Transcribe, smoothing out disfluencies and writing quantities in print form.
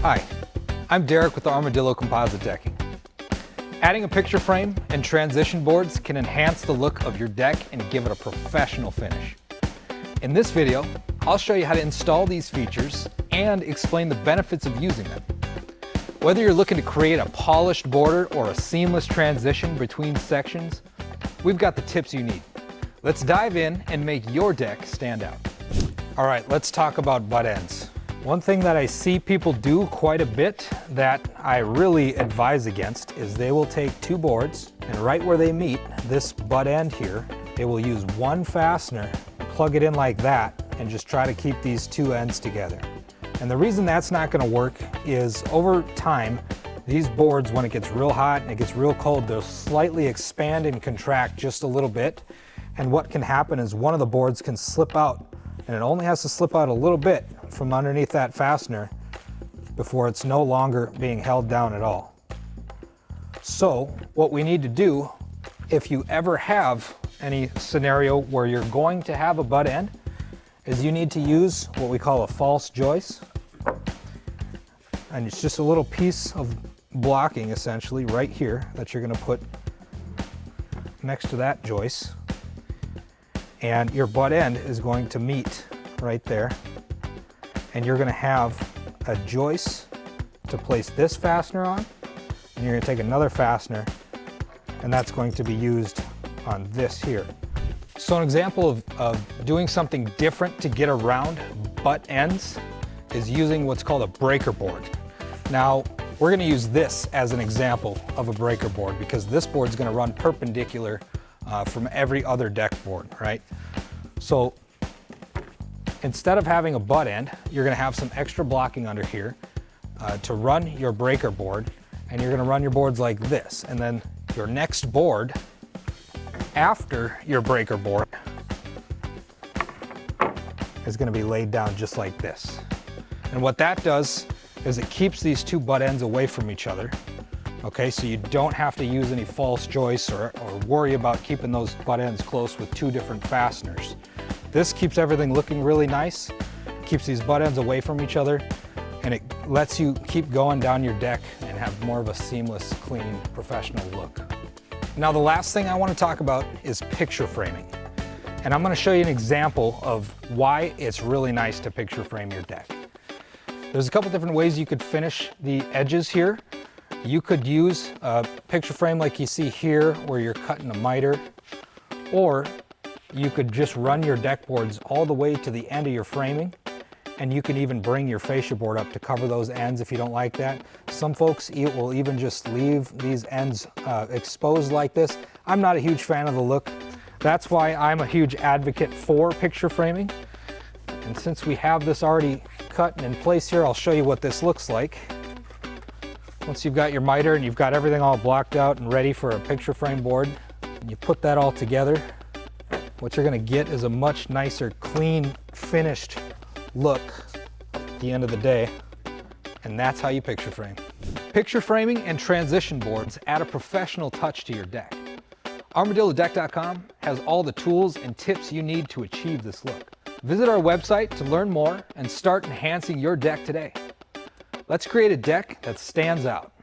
Hi, I'm Derek with Armadillo Composite Decking. Adding a picture frame and transition boards can enhance the look of your deck and give it a professional finish. In this video, I'll show you how to install these features and explain the benefits of using them. Whether you're looking to create a polished border or a seamless transition between sections, we've got the tips you need. Let's dive in and make your deck stand out. All right, let's talk about butt ends. One thing that I see people do quite a bit that I really advise against is they will take two boards and right where they meet, this butt end here, they will use one fastener, plug it in like that, and just try to keep these two ends together. And the reason that's not going to work is over time, these boards, when it gets real hot and it gets real cold, they'll slightly expand and contract just a little bit. And what can happen is one of the boards can slip out, and it only has to slip out a little bit from underneath that fastener before it's no longer being held down at all. So what we need to do, if you ever have any scenario where you're going to have a butt end, is you need to use what we call a false joist. And it's just a little piece of blocking essentially right here that you're going to put next to that joist. And your butt end is going to meet right there. And you're going to have a joist to place this fastener on. And you're going to take another fastener, and that's going to be used on this here. So an example of doing something different to get around butt ends is using what's called a breaker board. Now, we're going to use this as an example of a breaker board because this board is going to run perpendicular from every other deck board, right? So instead of having a butt end, you're going to have some extra blocking under here to run your breaker board, and you're going to run your boards like this. And then your next board after your breaker board is going to be laid down just like this. And what that does is it keeps these two butt ends away from each other. Okay, so you don't have to use any false joists or worry about keeping those butt ends close with two different fasteners. This keeps everything looking really nice, keeps these butt ends away from each other, and it lets you keep going down your deck and have more of a seamless, clean, professional look. Now the last thing I want to talk about is picture framing. And I'm going to show you an example of why it's really nice to picture frame your deck. There's a couple different ways you could finish the edges here. You could use a picture frame like you see here where you're cutting a miter, or you could just run your deck boards all the way to the end of your framing, and you can even bring your fascia board up to cover those ends if you don't like that. Some folks will even just leave these ends exposed like this. I'm not a huge fan of the look. That's why I'm a huge advocate for picture framing. And since we have this already cut and in place here, I'll show you what this looks like. Once you've got your miter and you've got everything all blocked out and ready for a picture frame board, and you put that all together, what you're going to get is a much nicer, clean, finished look at the end of the day. And that's how you picture frame. Picture framing and transition boards add a professional touch to your deck. ArmadilloDeck.com has all the tools and tips you need to achieve this look. Visit our website to learn more and start enhancing your deck today. Let's create a deck that stands out.